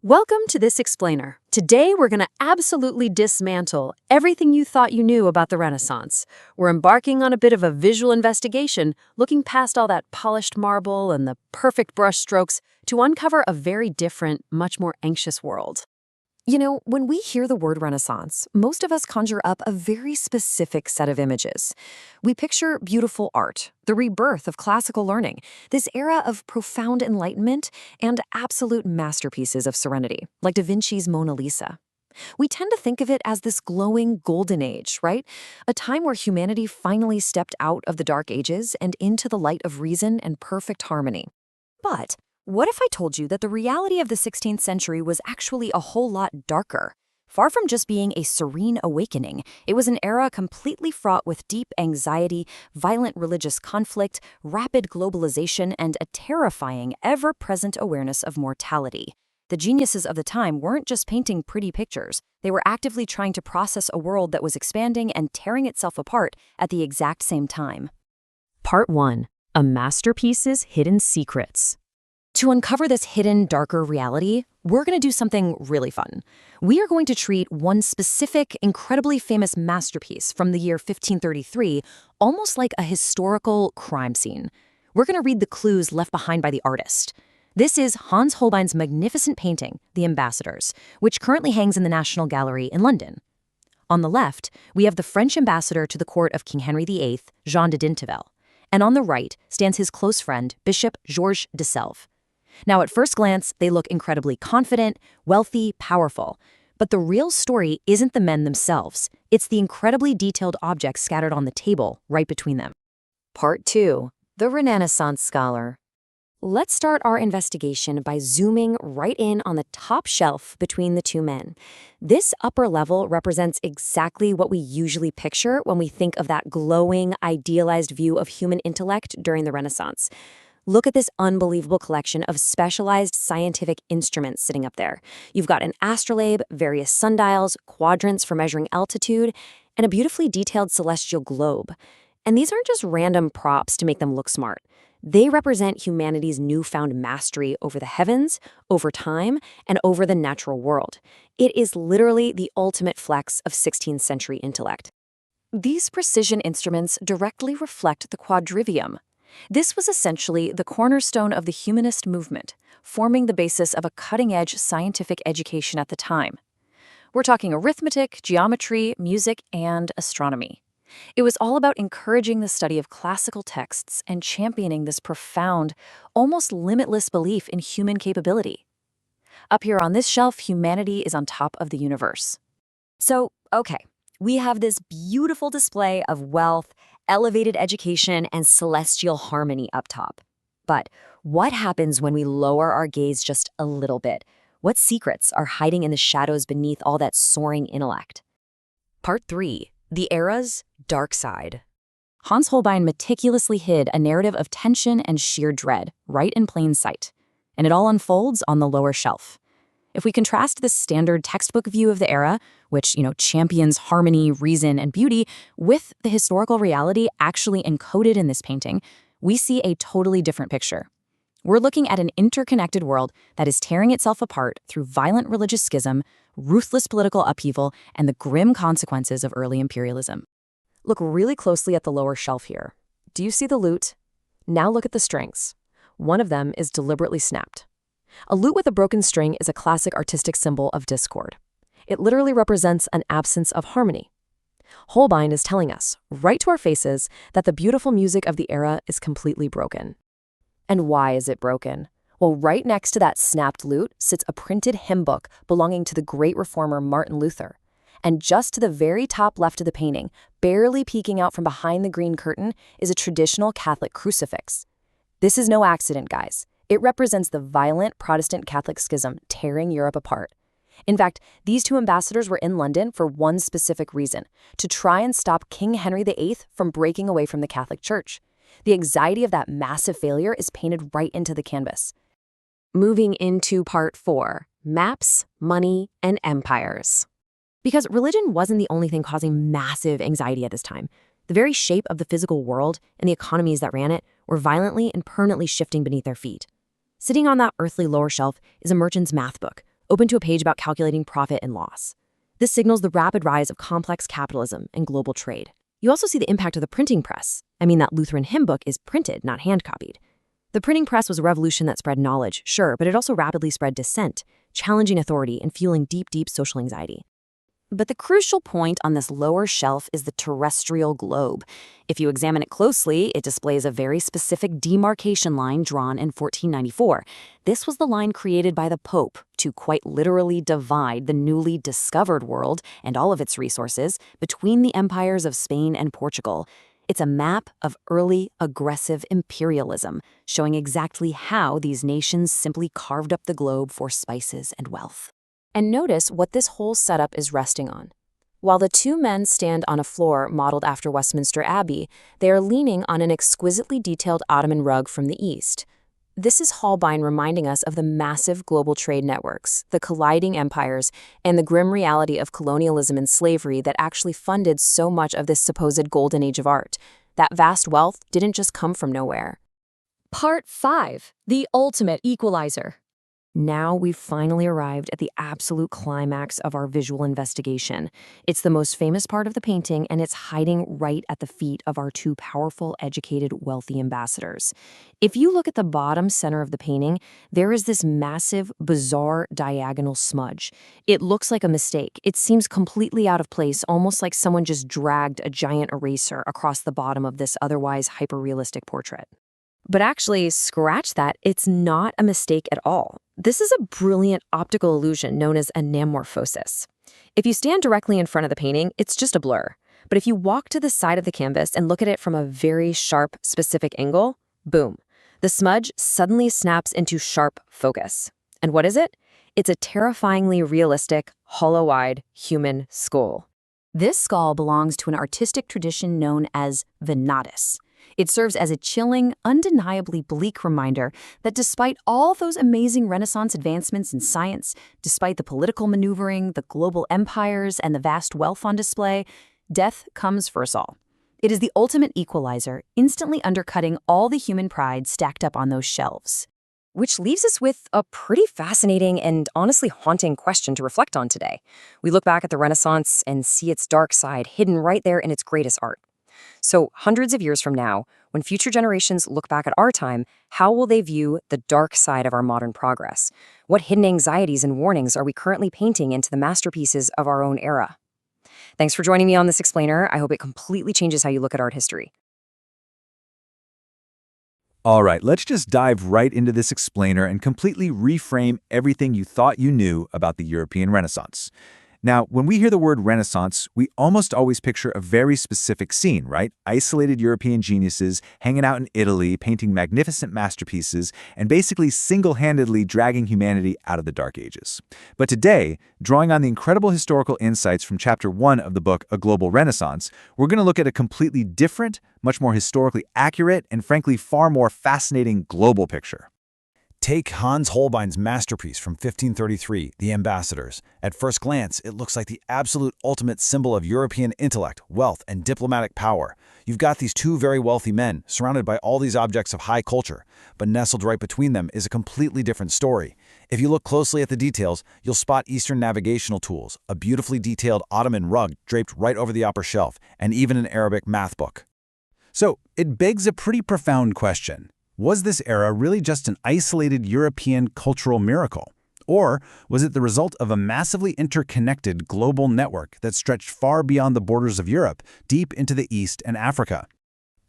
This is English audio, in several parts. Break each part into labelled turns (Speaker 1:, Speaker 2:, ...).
Speaker 1: Welcome to This Explainer. Today, we're going to absolutely dismantle everything you thought you knew about the Renaissance. We're embarking on a bit of a visual investigation, looking past all that polished marble and the perfect brushstrokes to uncover a very different, much more anxious world.
Speaker 2: You know, when we hear the word Renaissance, most of us conjure up a very specific set of images. We picture beautiful art, the rebirth of classical learning, this era of profound enlightenment, and absolute masterpieces of serenity, like Da Vinci's Mona Lisa. We tend to think of it as this glowing golden age, right? A time where humanity finally stepped out of the dark ages and into the light of reason and perfect harmony. But what if I told you that the reality of the 16th century was actually a whole lot darker? Far from just being a serene awakening, it was an era completely fraught with deep anxiety, violent religious conflict, rapid globalization, and a terrifying, ever-present awareness of mortality. The geniuses of the time weren't just painting pretty pictures. They were actively trying to process a world that was expanding and tearing itself apart at the exact same time.
Speaker 1: Part 1. A Masterpiece's Hidden Secrets.
Speaker 2: To uncover this hidden, darker reality, we're going to do something really fun. We are going to treat one specific, incredibly famous masterpiece from the year 1533 almost like a historical crime scene. We're going to read the clues left behind by the artist. This is Hans Holbein's magnificent painting, The Ambassadors, which currently hangs in the National Gallery in London. On the left, we have the French ambassador to the court of King Henry VIII, Jean de Dintevel. And on the right stands his close friend, Bishop Georges de Selve. Now, at first glance, they look incredibly confident, wealthy, powerful. But the real story isn't the men themselves. It's the incredibly detailed objects scattered on the table right between them. Part 2. The Renaissance Scholar. Let's start our investigation by zooming right in on the top shelf between the two men. This upper level represents exactly what we usually picture when we think of that glowing, idealized view of human intellect during the Renaissance. Look at this unbelievable collection of specialized scientific instruments sitting up there. You've got an astrolabe, various sundials, quadrants for measuring altitude, and a beautifully detailed celestial globe. And these aren't just random props to make them look smart. They represent humanity's newfound mastery over the heavens, over time, and over the natural world. It is literally the ultimate flex of 16th century intellect. These precision instruments directly reflect the quadrivium. This was essentially the cornerstone of the humanist movement, forming the basis of a cutting-edge scientific education at the time. We're talking arithmetic, geometry, music, and astronomy. It was all about encouraging the study of classical texts and championing this profound, almost limitless belief in human capability. Up here on this shelf, humanity is on top of the universe. So, okay, we have this beautiful display of wealth, elevated education, and celestial harmony up top. But what happens when we lower our gaze just a little bit? What secrets are hiding in the shadows beneath all that soaring intellect? Part 3. The era's dark side. Hans Holbein meticulously hid a narrative of tension and sheer dread right in plain sight, and it all unfolds on the lower shelf. If we contrast this standard textbook view of the era, which, champions harmony, reason, and beauty, with the historical reality actually encoded in this painting, we see a totally different picture. We're looking at an interconnected world that is tearing itself apart through violent religious schism, ruthless political upheaval, and the grim consequences of early imperialism. Look really closely at the lower shelf here. Do you see the lute? Now look at the strings. One of them is deliberately snapped. A lute with a broken string is a classic artistic symbol of discord. It literally represents an absence of harmony. Holbein is telling us, right to our faces, that the beautiful music of the era is completely broken. And why is it broken? Well, right next to that snapped lute sits a printed hymn book belonging to the great reformer Martin Luther. And just to the very top left of the painting, barely peeking out from behind the green curtain, is a traditional Catholic crucifix. This is no accident, guys. It represents the violent Protestant Catholic schism tearing Europe apart. In fact, these two ambassadors were in London for one specific reason: to try and stop King Henry VIII from breaking away from the Catholic Church. The anxiety of that massive failure is painted right into the canvas. Moving into Part 4, Maps, Money, and Empires. Because religion wasn't the only thing causing massive anxiety at this time. The very shape of the physical world and the economies that ran it were violently and permanently shifting beneath their feet. Sitting on that earthly lower shelf is a merchant's math book, open to a page about calculating profit and loss. This signals the rapid rise of complex capitalism and global trade. You also see the impact of the printing press. That Lutheran hymn book is printed, not hand-copied. The printing press was a revolution that spread knowledge, sure, but it also rapidly spread dissent, challenging authority and fueling deep, deep social anxiety. But the crucial point on this lower shelf is the terrestrial globe. If you examine it closely, it displays a very specific demarcation line drawn in 1494. This was the line created by the Pope to quite literally divide the newly discovered world and all of its resources between the empires of Spain and Portugal. It's a map of early, aggressive imperialism, showing exactly how these nations simply carved up the globe for spices and wealth. And notice what this whole setup is resting on. While the two men stand on a floor modeled after Westminster Abbey, they are leaning on an exquisitely detailed Ottoman rug from the East. This is Holbein reminding us of the massive global trade networks, the colliding empires, and the grim reality of colonialism and slavery that actually funded so much of this supposed golden age of art. That vast wealth didn't just come from nowhere.
Speaker 3: Part 5. The Ultimate Equalizer.
Speaker 2: Now we've finally arrived at the absolute climax of our visual investigation. It's the most famous part of the painting, and it's hiding right at the feet of our two powerful, educated, wealthy ambassadors. If you look at the bottom center of the painting, there is this massive, bizarre diagonal smudge. It looks like a mistake. It seems completely out of place, almost like someone just dragged a giant eraser across the bottom of this otherwise hyper-realistic portrait. But actually, scratch that, it's not a mistake at all. This is a brilliant optical illusion known as anamorphosis. If you stand directly in front of the painting, it's just a blur. But if you walk to the side of the canvas and look at it from a very sharp, specific angle, boom, the smudge suddenly snaps into sharp focus. And what is it? It's a terrifyingly realistic, hollow-eyed human skull. This skull belongs to an artistic tradition known as Venatus. It serves as a chilling, undeniably bleak reminder that despite all those amazing Renaissance advancements in science, despite the political maneuvering, the global empires, and the vast wealth on display, death comes for us all. It is the ultimate equalizer, instantly undercutting all the human pride stacked up on those shelves. Which leaves us with a pretty fascinating and honestly haunting question to reflect on today. We look back at the Renaissance and see its dark side hidden right there in its greatest art. So hundreds of years from now, when future generations look back at our time, how will they view the dark side of our modern progress? What hidden anxieties and warnings are we currently painting into the masterpieces of our own era? Thanks for joining me on this explainer. I hope it completely changes how you look at art history.
Speaker 4: All right, let's just dive right into this explainer and completely reframe everything you thought you knew about the European Renaissance. Now, when we hear the word Renaissance, we almost always picture a very specific scene, right? Isolated European geniuses hanging out in Italy, painting magnificent masterpieces, and basically single-handedly dragging humanity out of the Dark Ages. But today, drawing on the incredible historical insights from Chapter 1 of the book A Global Renaissance, we're going to look at a completely different, much more historically accurate, and frankly far more fascinating global picture.
Speaker 5: Take Hans Holbein's masterpiece from 1533, The Ambassadors. At first glance, it looks like the absolute ultimate symbol of European intellect, wealth, and diplomatic power. You've got these two very wealthy men, surrounded by all these objects of high culture, but nestled right between them is a completely different story. If you look closely at the details, you'll spot Eastern navigational tools, a beautifully detailed Ottoman rug draped right over the upper shelf, and even an Arabic math book.
Speaker 6: So, it begs a pretty profound question. Was this era really just an isolated European cultural miracle? Or was it the result of a massively interconnected global network that stretched far beyond the borders of Europe, deep into the East and Africa?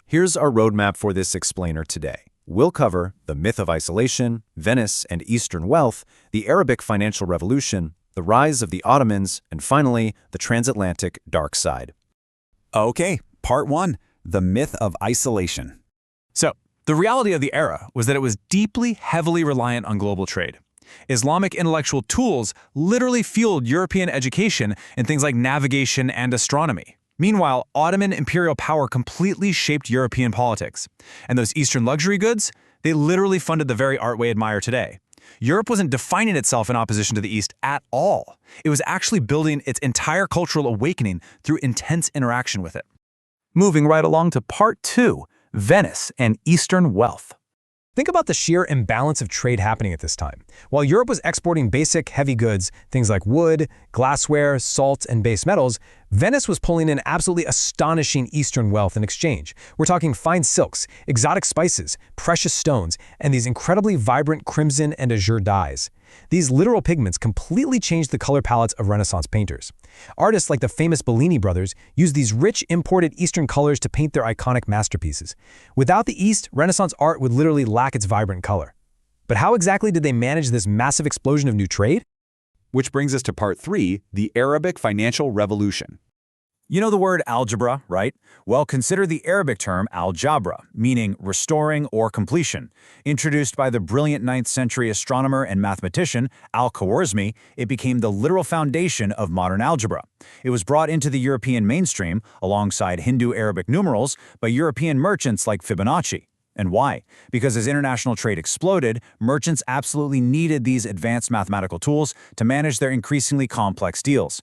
Speaker 4: Here's our roadmap for this explainer today. We'll cover the myth of isolation, Venice and Eastern wealth, the Arabic financial revolution, the rise of the Ottomans, and finally, the transatlantic dark side.
Speaker 6: Okay, part 1, the myth of isolation.
Speaker 7: So, the reality of the era was that it was deeply, heavily reliant on global trade. Islamic intellectual tools literally fueled European education in things like navigation and astronomy. Meanwhile, Ottoman imperial power completely shaped European politics. And those Eastern luxury goods, they literally funded the very art we admire today. Europe wasn't defining itself in opposition to the East at all. It was actually building its entire cultural awakening through intense interaction with it. Moving right along to part 2, Venice and Eastern wealth. Think about the sheer imbalance of trade happening at this time. While Europe was exporting basic, heavy goods, things like wood, glassware, salt, and base metals, Venice was pulling in absolutely astonishing Eastern wealth in exchange. We're talking fine silks, exotic spices, precious stones, and these incredibly vibrant crimson and azure dyes. These literal pigments completely changed the color palettes of Renaissance painters. Artists like the famous Bellini brothers used these rich, imported Eastern colors to paint their iconic masterpieces. Without the East, Renaissance art would literally lack its vibrant color. But how exactly did they manage this massive explosion of new trade?
Speaker 4: Which brings us to part 3, the Arabic financial revolution.
Speaker 6: You know the word algebra, right? Well, consider the Arabic term al-jabra, meaning restoring or completion. Introduced by the brilliant 9th century astronomer and mathematician Al-Khwarizmi, it became the literal foundation of modern algebra. It was brought into the European mainstream, alongside Hindu-Arabic numerals, by European merchants like Fibonacci. And why? Because as international trade exploded, merchants absolutely needed these advanced mathematical tools to manage their increasingly complex deals.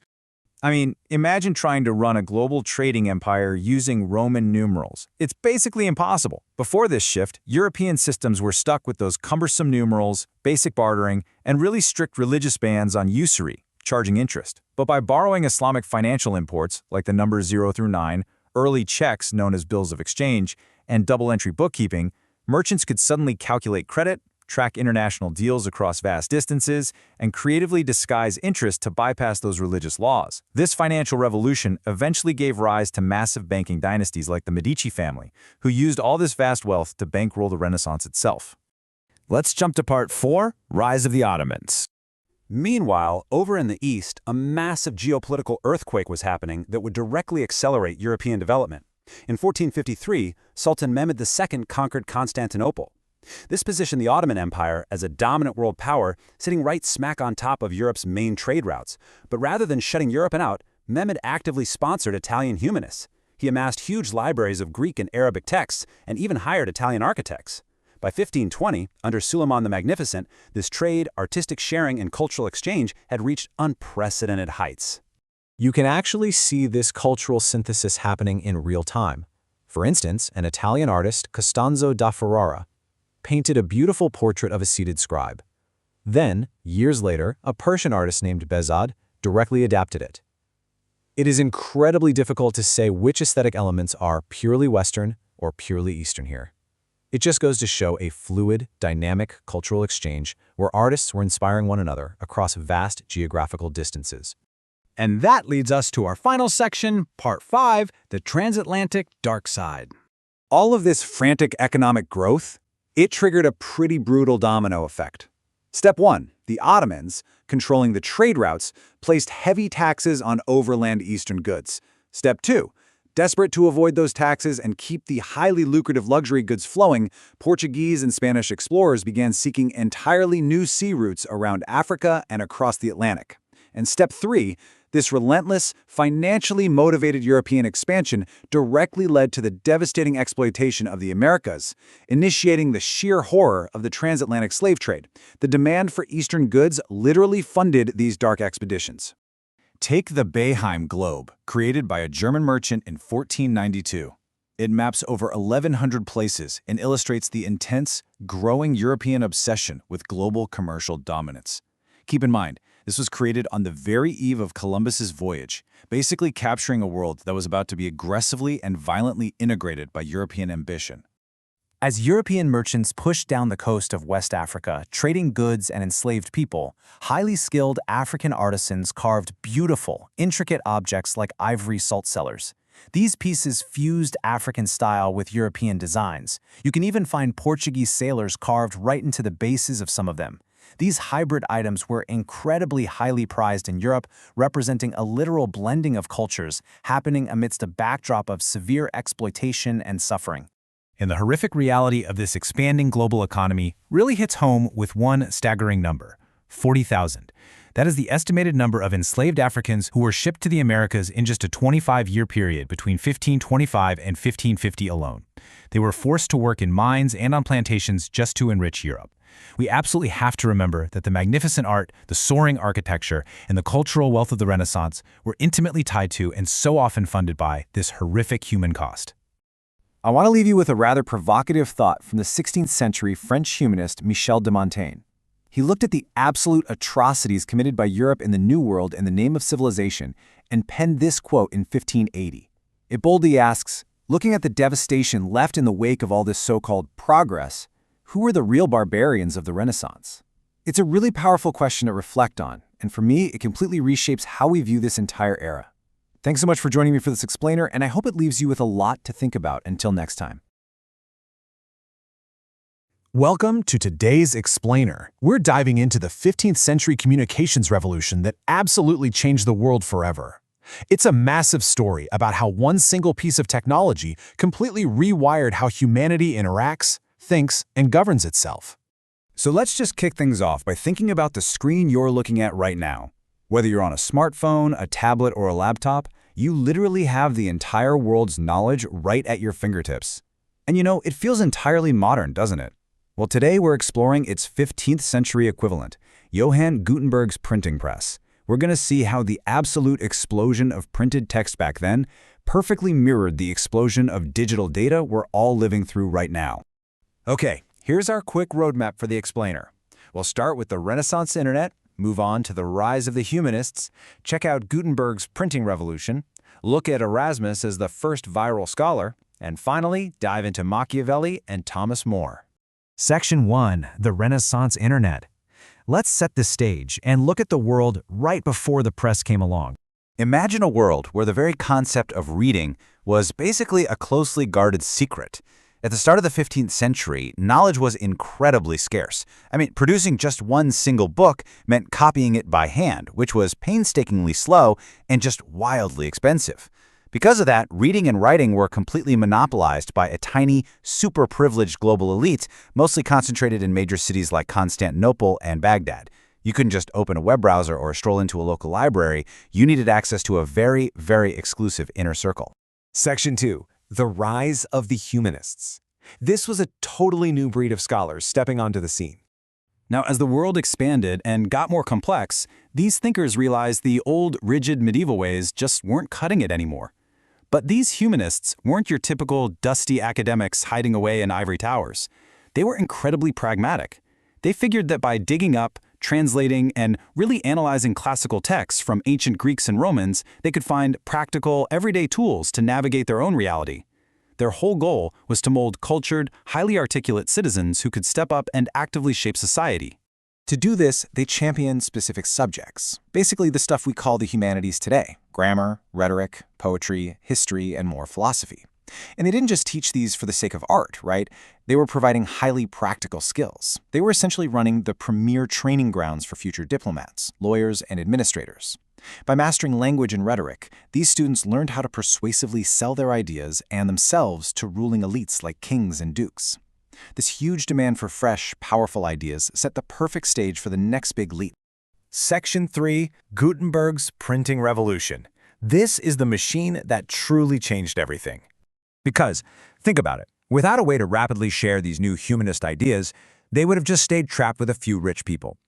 Speaker 6: I mean, imagine trying to run a global trading empire using Roman numerals. It's basically impossible. Before this shift, European systems were stuck with those cumbersome numerals, basic bartering, and really strict religious bans on usury, charging interest. But by borrowing Islamic financial imports, like the numbers 0 through 9, early checks known as bills of exchange, and double-entry bookkeeping, merchants could suddenly calculate credit, track international deals across vast distances, and creatively disguise interest to bypass those religious laws. This financial revolution eventually gave rise to massive banking dynasties like the Medici family, who used all this vast wealth to bankroll the Renaissance itself. Let's jump to part 4, Rise of the Ottomans. Meanwhile, over in the East, a massive geopolitical earthquake was happening that would directly accelerate European development. In 1453, Sultan Mehmed II conquered Constantinople. This positioned the Ottoman Empire as a dominant world power, sitting right smack on top of Europe's main trade routes. But rather than shutting Europe out, Mehmed actively sponsored Italian humanists. He amassed huge libraries of Greek and Arabic texts and even hired Italian architects. By 1520, under Suleiman the Magnificent, this trade, artistic sharing, and cultural exchange had reached unprecedented heights.
Speaker 7: You can actually see this cultural synthesis happening in real time. For instance, an Italian artist, Costanzo da Ferrara, painted a beautiful portrait of a seated scribe. Then, years later, a Persian artist named Behzad directly adapted it. It is incredibly difficult to say which aesthetic elements are purely Western or purely Eastern here. It just goes to show a fluid, dynamic cultural exchange where artists were inspiring one another across vast geographical distances.
Speaker 6: And that leads us to our final section, part 5, the transatlantic dark side. All of this frantic economic growth, it triggered a pretty brutal domino effect. Step 1, the Ottomans, controlling the trade routes, placed heavy taxes on overland Eastern goods. Step 2, desperate to avoid those taxes and keep the highly lucrative luxury goods flowing, Portuguese and Spanish explorers began seeking entirely new sea routes around Africa and across the Atlantic. And step 3, this relentless, financially motivated European expansion directly led to the devastating exploitation of the Americas, initiating the sheer horror of the transatlantic slave trade. The demand for Eastern goods literally funded these dark expeditions. Take the Beheim Globe, created by a German merchant in 1492. It maps over 1,100 places and illustrates the intense, growing European obsession with global commercial dominance. Keep in mind, this was created on the very eve of Columbus's voyage, basically capturing a world that was about to be aggressively and violently integrated by European ambition. As European merchants pushed down the coast of West Africa, trading goods and enslaved people, highly skilled African artisans carved beautiful, intricate objects like ivory salt cellars. These pieces fused African style with European designs. You can even find Portuguese sailors carved right into the bases of some of them. These hybrid items were incredibly highly prized in Europe, representing a literal blending of cultures happening amidst a backdrop of severe exploitation and suffering.
Speaker 7: And the horrific reality of this expanding global economy really hits home with one staggering number: 40,000. That is the estimated number of enslaved Africans who were shipped to the Americas in just a 25-year period between 1525 and 1550 alone. They were forced to work in mines and on plantations just to enrich Europe. We absolutely have to remember that the magnificent art, the soaring architecture, and the cultural wealth of the Renaissance were intimately tied to and so often funded by this horrific human cost.
Speaker 4: I want to leave you with a rather provocative thought from the 16th century French humanist Michel de Montaigne. He looked at the absolute atrocities committed by Europe in the New World in the name of civilization and penned this quote in 1580. It boldly asks, looking at the devastation left in the wake of all this so-called progress, who were the real barbarians of the Renaissance? It's a really powerful question to reflect on, and for me, it completely reshapes how we view this entire era. Thanks so much for joining me for this explainer, and I hope it leaves you with a lot to think about. Until next time.
Speaker 7: Welcome to today's Explainer. We're diving into the 15th century communications revolution that absolutely changed the world forever. It's a massive story about how one single piece of technology completely rewired how humanity interacts, thinks, and governs itself.
Speaker 4: So let's just kick things off by thinking about the screen you're looking at right now. Whether you're on a smartphone, a tablet, or a laptop, you literally have the entire world's knowledge right at your fingertips. And it feels entirely modern, doesn't it? Well, today we're exploring its 15th century equivalent, Johann Gutenberg's printing press. We're going to see how the absolute explosion of printed text back then perfectly mirrored the explosion of digital data we're all living through right now. Okay, here's our quick roadmap for the explainer. We'll start with the Renaissance internet, move on to the rise of the humanists, check out Gutenberg's printing revolution, look at Erasmus as the first viral scholar, and finally dive into Machiavelli and Thomas More.
Speaker 6: Section 1. The Renaissance Internet. Let's set the stage and look at the world right before the press came along.
Speaker 4: Imagine a world where the very concept of reading was basically a closely guarded secret. At the start of the 15th century, knowledge was incredibly scarce. Producing just one single book meant copying it by hand, which was painstakingly slow and just wildly expensive. Because of that, reading and writing were completely monopolized by a tiny, super-privileged global elite, mostly concentrated in major cities like Constantinople and Baghdad. You couldn't just open a web browser or stroll into a local library. You needed access to a very, very exclusive inner circle.
Speaker 7: Section 2. The rise of the humanists. This was a totally new breed of scholars stepping onto the scene.
Speaker 6: Now, as the world expanded and got more complex, these thinkers realized the old, rigid medieval ways just weren't cutting it anymore. But these humanists weren't your typical dusty academics hiding away in ivory towers. They were incredibly pragmatic. They figured that by digging up, translating, and really analyzing classical texts from ancient Greeks and Romans, they could find practical, everyday tools to navigate their own reality. Their whole goal was to mold cultured, highly articulate citizens who could step up and actively shape society.
Speaker 4: To do this, they championed specific subjects, basically the stuff we call the humanities today: grammar, rhetoric, poetry, history, and more philosophy. And they didn't just teach these for the sake of art, right? They were providing highly practical skills. They were essentially running the premier training grounds for future diplomats, lawyers, and administrators. By mastering language and rhetoric, these students learned how to persuasively sell their ideas and themselves to ruling elites like kings and dukes. This huge demand for fresh, powerful ideas set the perfect stage for the next big leap.
Speaker 7: Section 3. Gutenberg's printing revolution. This is the machine that truly changed everything. Because, think about it, without a way to rapidly share these new humanist ideas, they would have just stayed trapped with a few rich people.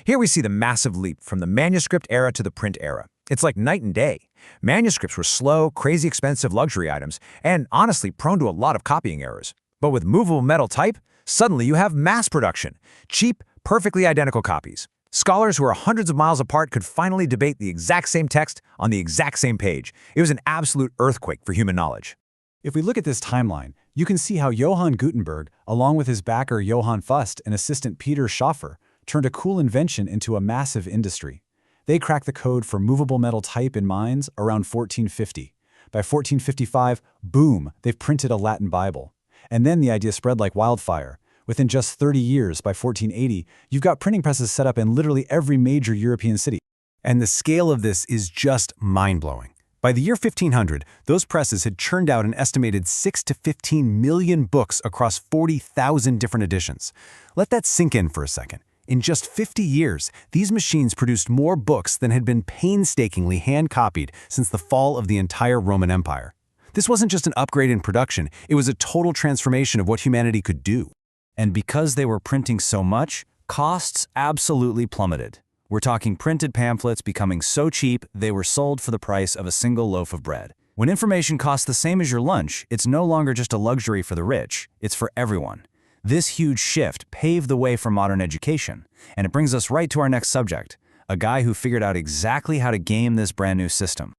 Speaker 7: Here we see the massive leap from the manuscript era to the print era. It's like night and day. Manuscripts were slow, crazy expensive luxury items, and honestly prone to a lot of copying errors. But with movable metal type, suddenly you have mass production, cheap, perfectly identical copies. Scholars who are hundreds of miles apart could finally debate the exact same text on the exact same page. It was an absolute earthquake for human knowledge.
Speaker 6: If we look at this timeline, you can see how Johann Gutenberg, along with his backer Johann Fust and assistant Peter Schoffer, turned a cool invention into a massive industry. They cracked the code for movable metal type in mines around 1450. By 1455, boom, they've printed a Latin Bible. And then the idea spread like wildfire. Within just 30 years, by 1480, you've got printing presses set up in literally every major European city.
Speaker 7: And the scale of this is just mind-blowing. By the year 1500, those presses had churned out an estimated 6 to 15 million books across 40,000 different editions. Let that sink in for a second. In just 50 years, these machines produced more books than had been painstakingly hand-copied since the fall of the entire Roman Empire. This wasn't just an upgrade in production, it was a total transformation of what humanity could do.
Speaker 6: And because they were printing so much, costs absolutely plummeted. We're talking printed pamphlets becoming so cheap they were sold for the price of a single loaf of bread.
Speaker 5: When information costs the same as your lunch, it's no longer just a luxury for the rich, it's for everyone. This huge shift paved the way for modern education, and it brings us right to our next subject, a guy who figured out exactly how to game this brand new system.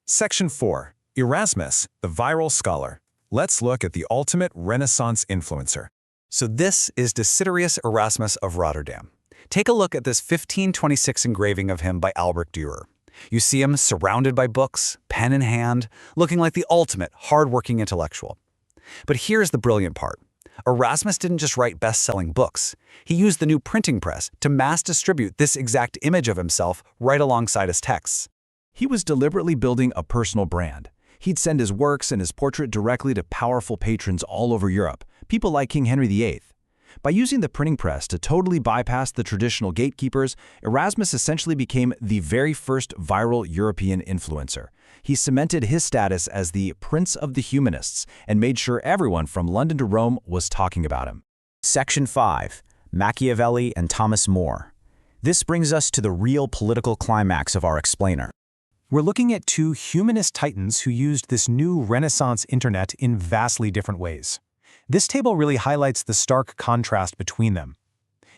Speaker 7: Section 4. Erasmus, the Viral Scholar. Let's look at the ultimate Renaissance influencer. So this is Desiderius Erasmus of Rotterdam. Take a look at this 1526 engraving of him by Albrecht Dürer. You see him surrounded by books, pen in hand, looking like the ultimate hard-working intellectual. But here's the brilliant part. Erasmus didn't just write best-selling books. He used the new printing press to mass distribute this exact image of himself right alongside his texts.
Speaker 6: He was deliberately building a personal brand. He'd send his works and his portrait directly to powerful patrons all over Europe, people like King Henry VIII. By using the printing press to totally bypass the traditional gatekeepers, Erasmus essentially became the very first viral European influencer. He cemented his status as the Prince of the Humanists and made sure everyone from London to Rome was talking about him.
Speaker 5: Section 5. Machiavelli and Thomas More. This brings us to the real political climax of our explainer.
Speaker 7: We're looking at two humanist titans who used this new Renaissance internet in vastly different ways. This table really highlights the stark contrast between them.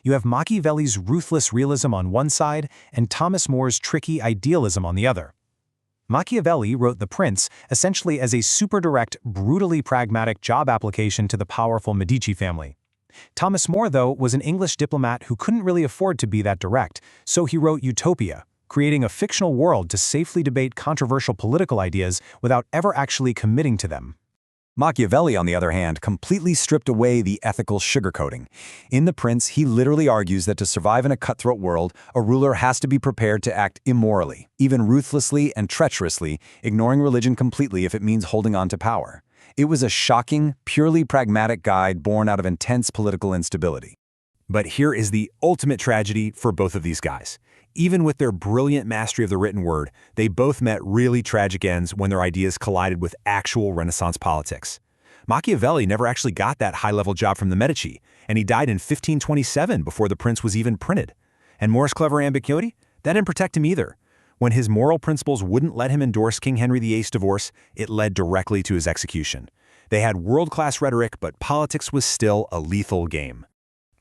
Speaker 7: You have Machiavelli's ruthless realism on one side and Thomas More's tricky idealism on the other. Machiavelli wrote The Prince essentially as a super direct, brutally pragmatic job application to the powerful Medici family. Thomas More, though, was an English diplomat who couldn't really afford to be that direct, so he wrote Utopia, creating a fictional world to safely debate controversial political ideas without ever actually committing to them.
Speaker 4: Machiavelli, on the other hand, completely stripped away the ethical sugarcoating. In The Prince, he literally argues that to survive in a cutthroat world, a ruler has to be prepared to act immorally, even ruthlessly and treacherously, ignoring religion completely if it means holding on to power. It was a shocking, purely pragmatic guide born out of intense political instability. But here is the ultimate tragedy for both of these guys. Even with their brilliant mastery of the written word, they both met really tragic ends when their ideas collided with actual Renaissance politics. Machiavelli never actually got that high-level job from the Medici, and he died in 1527 before The Prince was even printed. And More's clever ambiguity? That didn't protect him either. When his moral principles wouldn't let him endorse King Henry VIII's divorce, it led directly to his execution. They had world-class rhetoric, but politics was still a lethal game.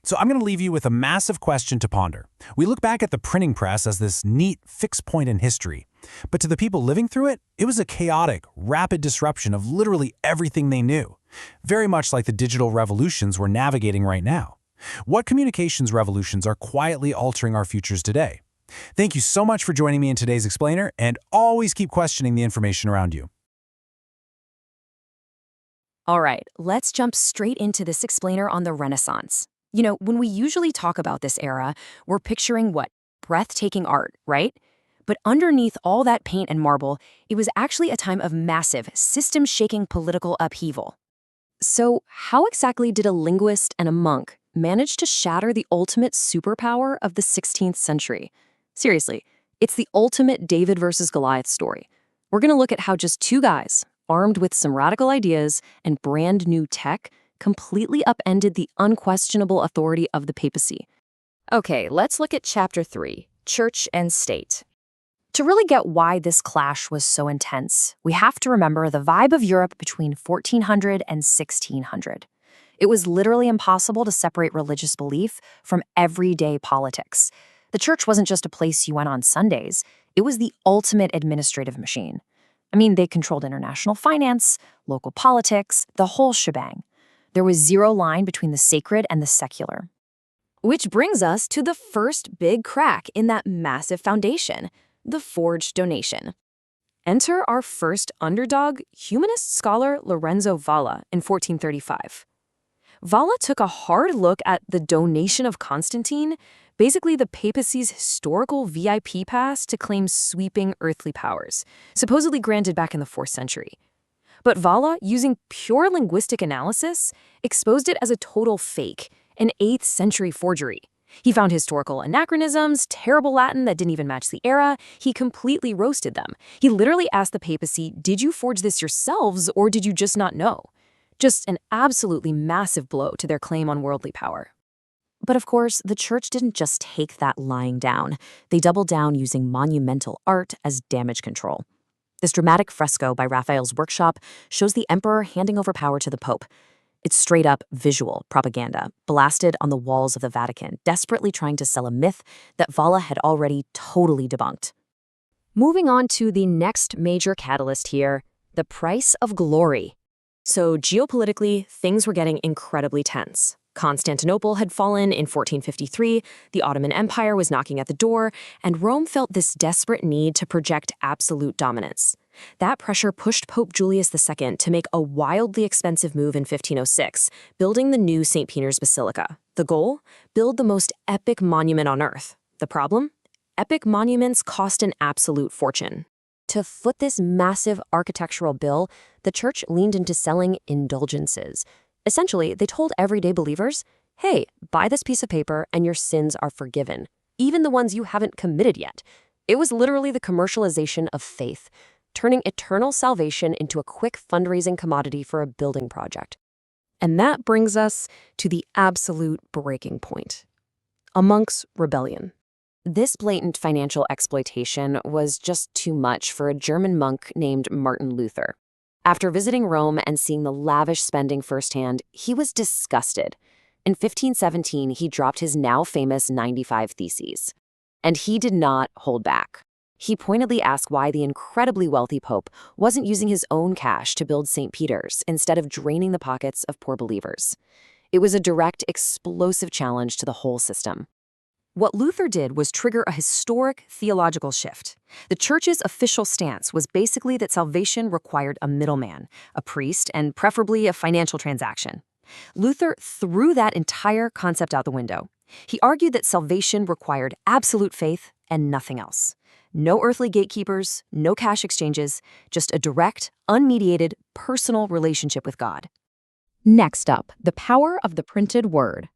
Speaker 7: So I'm going to leave you with a massive question to ponder. We look back at the printing press as this neat, fixed point in history. But to the people living through it, it was a chaotic, rapid disruption of literally everything they knew. Very much like the digital revolutions we're navigating right now. What communications revolutions are quietly altering our futures today? Thank you so much for joining me in today's Explainer, and always keep questioning the information around you.
Speaker 2: All right, let's jump straight into this explainer on the Renaissance. You know, when we usually talk about this era, we're picturing what? Breathtaking art, right? But underneath all that paint and marble, it was actually a time of massive, system-shaking political upheaval. So how exactly did a linguist and a monk manage to shatter the ultimate superpower of the 16th century? Seriously, it's the ultimate David versus Goliath story. We're going to look at how just two guys, armed with some radical ideas and brand new tech, completely upended the unquestionable authority of the papacy.
Speaker 3: Okay, let's look at Chapter 3, Church and State.
Speaker 2: To really get why this clash was so intense, we have to remember the vibe of Europe between 1400 and 1600. It was literally impossible to separate religious belief from everyday politics. The church wasn't just a place you went on Sundays, it was the ultimate administrative machine. I mean, they controlled international finance, local politics, the whole shebang. There was zero line between the sacred and the secular. Which brings us to the first big crack in that massive foundation, the forged donation. Enter our first underdog, humanist scholar Lorenzo Valla in 1435. Valla took a hard look at the donation of Constantine, basically the papacy's historical VIP pass to claim sweeping earthly powers, supposedly granted back in the 4th century. But Valla, using pure linguistic analysis, exposed it as a total fake, an 8th century forgery. He found historical anachronisms, terrible Latin that didn't even match the era. He completely roasted them. He literally asked the papacy, did you forge this yourselves or did you just not know? Just an absolutely massive blow to their claim on worldly power. But of course, the church didn't just take that lying down. They doubled down using monumental art as damage control. This dramatic fresco by Raphael's workshop shows the emperor handing over power to the pope. It's straight-up visual propaganda, blasted on the walls of the Vatican, desperately trying to sell a myth that Valla had already totally debunked. Moving on to the next major catalyst here, the price of glory. So geopolitically, things were getting incredibly tense. Constantinople had fallen in 1453, the Ottoman Empire was knocking at the door, and Rome felt this desperate need to project absolute dominance. That pressure pushed Pope Julius II to make a wildly expensive move in 1506, building the new St. Peter's Basilica. The goal? Build the most epic monument on Earth. The problem? Epic monuments cost an absolute fortune. To foot this massive architectural bill, the church leaned into selling indulgences. Essentially, they told everyday believers, hey, buy this piece of paper and your sins are forgiven, even the ones you haven't committed yet. It was literally the commercialization of faith, turning eternal salvation into a quick fundraising commodity for a building project. And that brings us to the absolute breaking point: a monk's rebellion. This blatant financial exploitation was just too much for a German monk named Martin Luther. After visiting Rome and seeing the lavish spending firsthand, he was disgusted. In 1517, he dropped his now famous 95 Theses. And he did not hold back. He pointedly asked why the incredibly wealthy pope wasn't using his own cash to build St. Peter's instead of draining the pockets of poor believers. It was a direct, explosive challenge to the whole system. What Luther did was trigger a historic theological shift. The church's official stance was basically that salvation required a middleman, a priest, and preferably a financial transaction. Luther threw that entire concept out the window. He argued that salvation required absolute faith and nothing else. No earthly gatekeepers, no cash exchanges, just a direct, unmediated, personal relationship with God. Next up, the power of the printed word.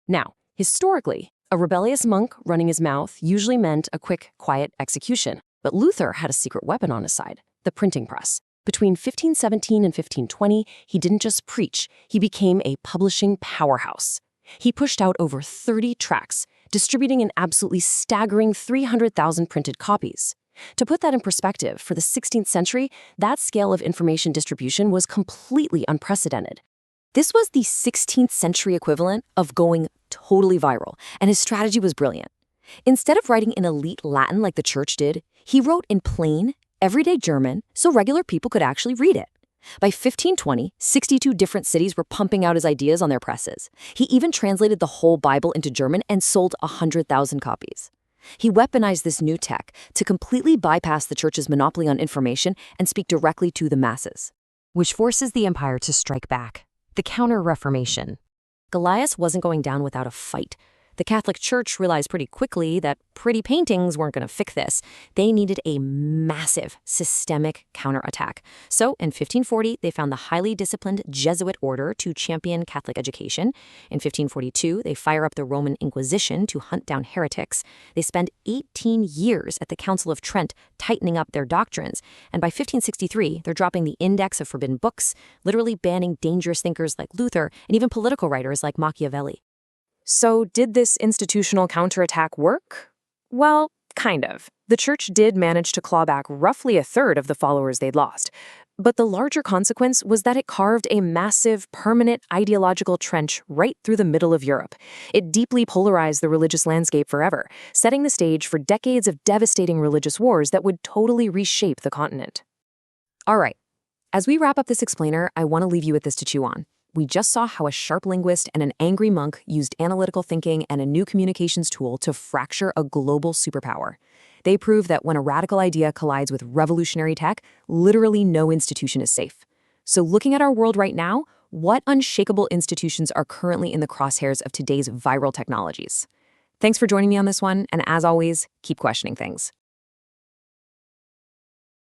Speaker 2: Now, historically, a rebellious monk running his mouth usually meant a quick, quiet execution. But Luther had a secret weapon on his side, the printing press. Between 1517 and 1520, he didn't just preach, he became a publishing powerhouse. He pushed out over 30 tracts, distributing an absolutely staggering 300,000 printed copies. To put that in perspective, for the 16th century, that scale of information distribution was completely unprecedented. This was the 16th century equivalent of going totally viral, and his strategy was brilliant. Instead of writing in elite Latin like the church did, he wrote in plain, everyday German so regular people could actually read it. By 1520, 62 different cities were pumping out his ideas on their presses. He even translated the whole Bible into German and sold 100,000 copies. He weaponized this new tech to completely bypass the church's monopoly on information and speak directly to the masses, which forces the empire to strike back. The Counter-Reformation. Goliath wasn't going down without a fight. The Catholic Church realized pretty quickly that pretty paintings weren't going to fix this. They needed a massive, systemic counterattack. So, in 1540, they found the highly disciplined Jesuit order to champion Catholic education. In 1542, they fire up the Roman Inquisition to hunt down heretics. They spend 18 years at the Council of Trent tightening up their doctrines. And by 1563, they're dropping the Index of Forbidden Books, literally banning dangerous thinkers like Luther and even political writers like Machiavelli. So did this institutional counterattack work? Well, kind of. The church did manage to claw back roughly a third of the followers they'd lost. But the larger consequence was that it carved a massive, permanent ideological trench right through the middle of Europe. It deeply polarized the religious landscape forever, setting the stage for decades of devastating religious wars that would totally reshape the continent. All right, as we wrap up this explainer, I want to leave you with this to chew on. We just saw how a sharp linguist and an angry monk used analytical thinking and a new communications tool to fracture a global superpower. They prove that when a radical idea collides with revolutionary tech, literally no institution is safe. So looking at our world right now, what unshakable institutions are currently in the crosshairs of today's viral technologies? Thanks for joining me on this one, and as always, keep questioning things.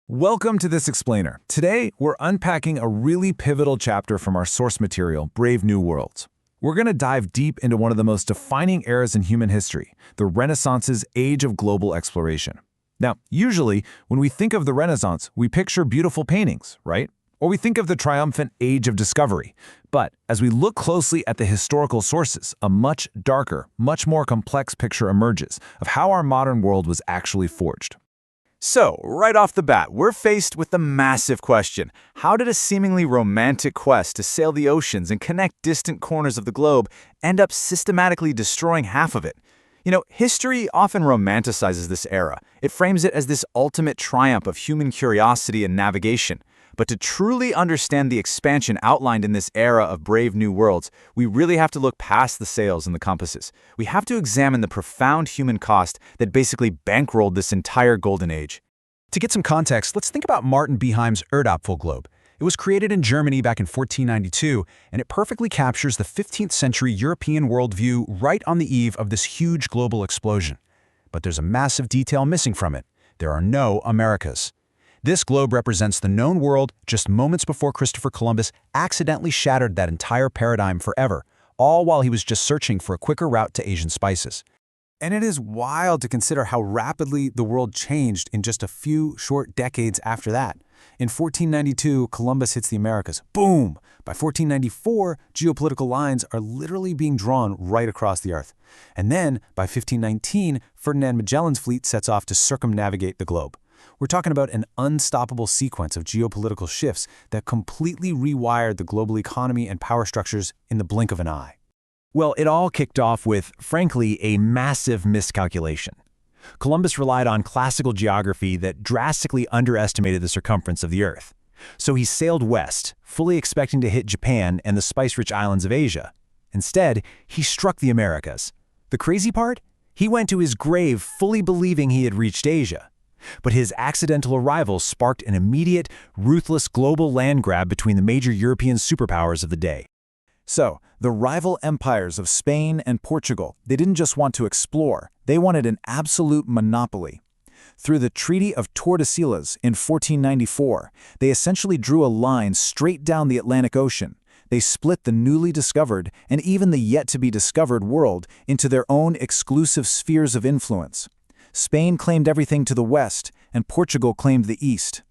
Speaker 4: Welcome to This Explainer. Today, we're unpacking a really pivotal chapter from our source material, Brave New Worlds. We're going to dive deep into one of the most defining eras in human history, the Renaissance's age of global exploration. Now, usually, when we think of the Renaissance, we picture beautiful paintings, right? Or we think of the triumphant age of discovery. But as we look closely at the historical sources, a much darker, much more complex picture emerges of how our modern world was actually forged.
Speaker 5: So, right off the bat, we're faced with the massive question. How did a seemingly romantic quest to sail the oceans and connect distant corners of the globe end up systematically destroying half of it? You know, history often romanticizes this era. It frames it as this ultimate triumph of human curiosity and navigation. But to truly understand the expansion outlined in this era of brave new worlds, we really have to look past the sails and the compasses. We have to examine the profound human cost that basically bankrolled this entire golden age.
Speaker 6: To get some context, let's think about Martin Beheim's Erdapfelglobe. It was created in Germany back in 1492, and it perfectly captures the 15th century European worldview right on the eve of this huge global explosion. But there's a massive detail missing from it. There are no Americas. This globe represents the known world just moments before Christopher Columbus accidentally shattered that entire paradigm forever, all while he was just searching for a quicker route to Asian spices.
Speaker 8: And it is wild to consider how rapidly the world changed in just a few short decades after that. In 1492, Columbus hits the Americas. Boom! By 1494, geopolitical lines are literally being drawn right across the earth. And then, by 1519, Ferdinand Magellan's fleet sets off to circumnavigate the globe. We're talking about an unstoppable sequence of geopolitical shifts that completely rewired the global economy and power structures in the blink of an eye.
Speaker 6: Well, it all kicked off with, frankly, a massive miscalculation. Columbus relied on classical geography that drastically underestimated the circumference of the Earth. So he sailed west, fully expecting to hit Japan and the spice-rich islands of Asia. Instead, he struck the Americas. The crazy part? He went to his grave fully believing he had reached Asia. But his accidental arrival sparked an immediate, ruthless global land grab between the major European superpowers of the day.
Speaker 5: So, the rival empires of Spain and Portugal, they didn't just want to explore, they wanted an absolute monopoly. Through the Treaty of Tordesillas in 1494, they essentially drew a line straight down the Atlantic Ocean. They split the newly discovered and even the yet-to-be-discovered world into their own exclusive spheres of influence. Spain claimed everything to the west, and Portugal claimed the east.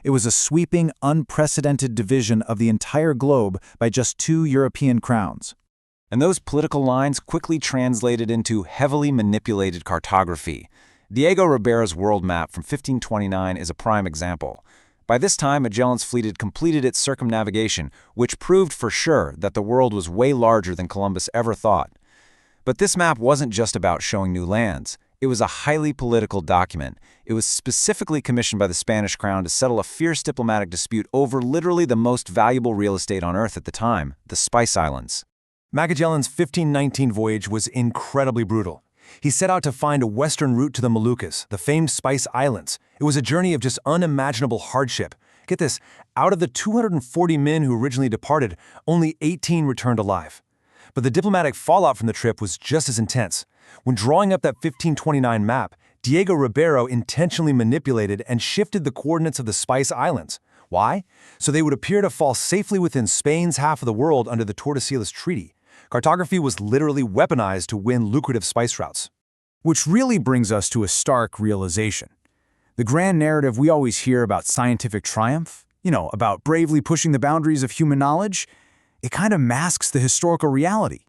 Speaker 5: It was a sweeping, unprecedented division of the entire globe by just 2 European crowns.
Speaker 8: And those political lines quickly translated into heavily manipulated cartography. Diego Ribera's world map from 1529 is a prime example. By this time, Magellan's fleet had completed its circumnavigation, which proved for sure that the world was way larger than Columbus ever thought. But this map wasn't just about showing new lands. It was a highly political document. It was specifically commissioned by the Spanish crown to settle a fierce diplomatic dispute over literally the most valuable real estate on Earth at the time, the Spice Islands.
Speaker 9: Magellan's 1519 voyage was incredibly brutal. He set out to find a western route to the Moluccas, the famed Spice Islands. It was a journey of just unimaginable hardship. Get this, out of the 240 men who originally departed, only 18 returned alive. But the diplomatic fallout from the trip was just as intense. When drawing up that 1529 map, Diego Ribera intentionally manipulated and shifted the coordinates of the Spice Islands. Why? So they would appear to fall safely within Spain's half of the world under the Tordesillas Treaty. Cartography was literally weaponized to win lucrative spice routes.
Speaker 6: Which really brings us to a stark realization. The grand narrative we always hear about scientific triumph, about bravely pushing the boundaries of human knowledge, it kind of masks the historical reality.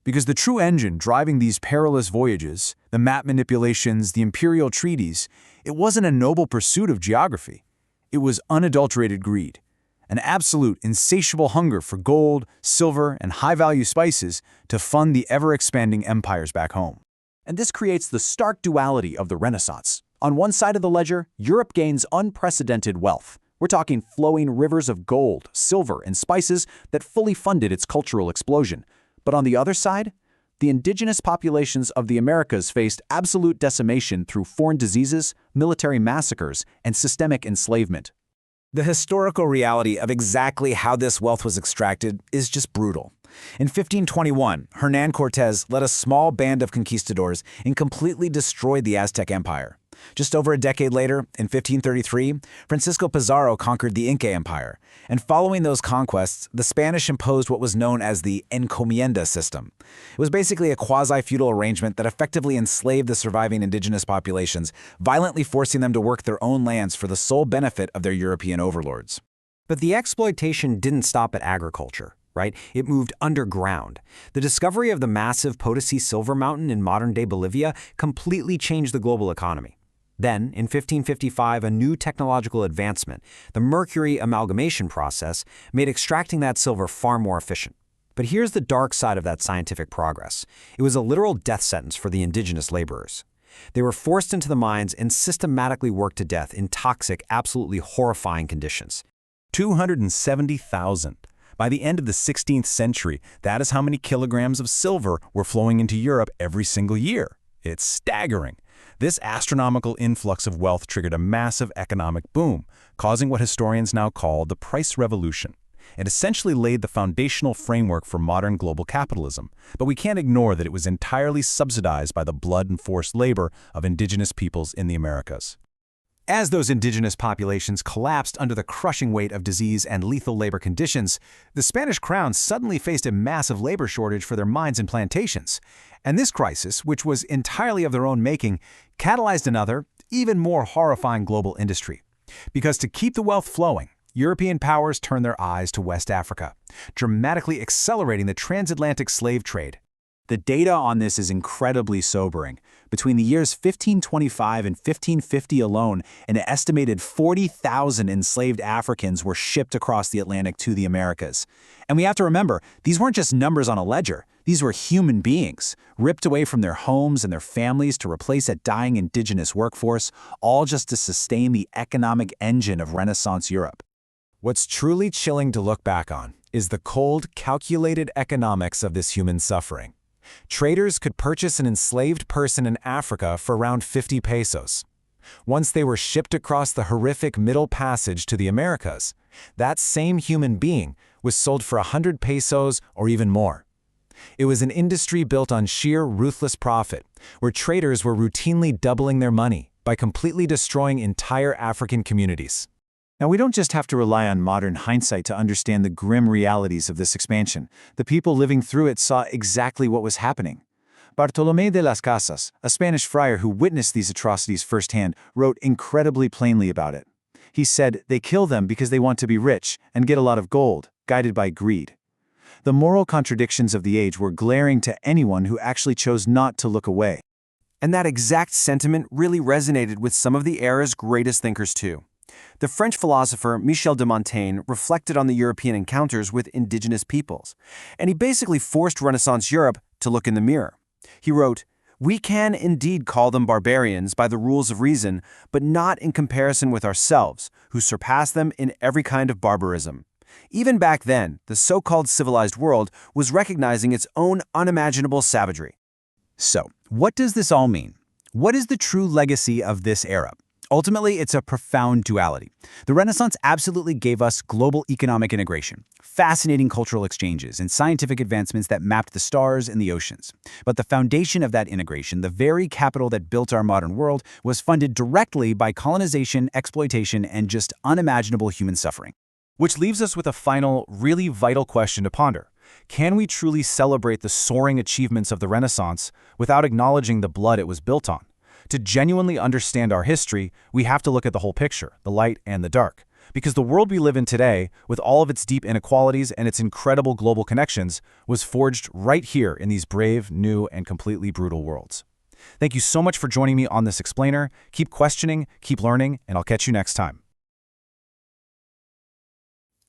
Speaker 6: Because the true engine driving these perilous voyages, the map manipulations, the imperial treaties, it wasn't a noble pursuit of geography. It was unadulterated greed, an absolute insatiable hunger for gold, silver, and high-value spices to fund the ever-expanding empires back home. And this creates the stark duality of the Renaissance. On one side of the ledger, Europe gains unprecedented wealth. We're talking flowing rivers of gold, silver, and spices that fully funded its cultural explosion. But on the other side, the indigenous populations of the Americas faced absolute decimation through foreign diseases, military massacres, and systemic enslavement.
Speaker 5: The historical reality of exactly how this wealth was extracted is just brutal. In 1521, Hernán Cortés led a small band of conquistadors and completely destroyed the Aztec Empire. Just over a decade later, in 1533, Francisco Pizarro conquered the Inca Empire. And following those conquests, the Spanish imposed what was known as the encomienda system. It was basically a quasi-feudal arrangement that effectively enslaved the surviving indigenous populations, violently forcing them to work their own lands for the sole benefit of their European overlords.
Speaker 10: But the exploitation didn't stop at agriculture. Right? It moved underground. The discovery of the massive Potosi Silver Mountain in modern-day Bolivia completely changed the global economy. Then, in 1555, a new technological advancement, the mercury amalgamation process, made extracting that silver far more efficient. But here's the dark side of that scientific progress. It was a literal death sentence for the indigenous laborers. They were forced into the mines and systematically worked to death in toxic, absolutely horrifying conditions.
Speaker 6: 270,000. By the end of the 16th century, that is how many kilograms of silver were flowing into Europe every single year. It's staggering. This astronomical influx of wealth triggered a massive economic boom, causing what historians now call the price revolution. It essentially laid the foundational framework for modern global capitalism, but we can't ignore that it was entirely subsidized by the blood and forced labor of indigenous peoples in the Americas.
Speaker 7: As those indigenous populations collapsed under the crushing weight of disease and lethal labor conditions, the Spanish crown suddenly faced a massive labor shortage for their mines and plantations. And this crisis, which was entirely of their own making, catalyzed another, even more horrifying global industry. Because to keep the wealth flowing, European powers turned their eyes to West Africa, dramatically accelerating the transatlantic slave trade.
Speaker 4: The data on this is incredibly sobering. Between the years 1525 and 1550 alone, an estimated 40,000 enslaved Africans were shipped across the Atlantic to the Americas. And we have to remember, these weren't just numbers on a ledger. These were human beings, ripped away from their homes and their families to replace a dying indigenous workforce, all just to sustain the economic engine of Renaissance Europe.
Speaker 8: What's truly chilling to look back on is the cold, calculated economics of this human suffering. Traders could purchase an enslaved person in Africa for around 50 pesos. Once they were shipped across the horrific Middle Passage to the Americas, that same human being was sold for 100 pesos or even more. It was an industry built on sheer ruthless profit, where traders were routinely doubling their money by completely destroying entire African communities.
Speaker 4: Now, we don't just have to rely on modern hindsight to understand the grim realities of this expansion. The people living through it saw exactly what was happening. Bartolomé de las Casas, a Spanish friar who witnessed these atrocities firsthand, wrote incredibly plainly about it. He said, "They kill them because they want to be rich and get a lot of gold, guided by greed." The moral contradictions of the age were glaring to anyone who actually chose not to look away.
Speaker 11: And that exact sentiment really resonated with some of the era's greatest thinkers too. The French philosopher Michel de Montaigne reflected on the European encounters with indigenous peoples, and he basically forced Renaissance Europe to look in the mirror. He wrote, "We can indeed call them barbarians by the rules of reason, but not in comparison with ourselves, who surpass them in every kind of barbarism." Even back then, the so-called civilized world was recognizing its own unimaginable savagery.
Speaker 6: So, what does this all mean? What is the true legacy of this era? Ultimately, it's a profound duality. The Renaissance absolutely gave us global economic integration, fascinating cultural exchanges, and scientific advancements that mapped the stars and the oceans. But the foundation of that integration, the very capital that built our modern world, was funded directly by colonization, exploitation, and just unimaginable human suffering.
Speaker 7: Which leaves us with a final, really vital question to ponder. Can we truly celebrate the soaring achievements of the Renaissance without acknowledging the blood it was built on? To genuinely understand our history, we have to look at the whole picture, the light and the dark. Because the world we live in today, with all of its deep inequalities and its incredible global connections, was forged right here in these brave, new, and completely brutal worlds. Thank you so much for joining me on this explainer. Keep questioning, keep learning, and I'll catch you next time.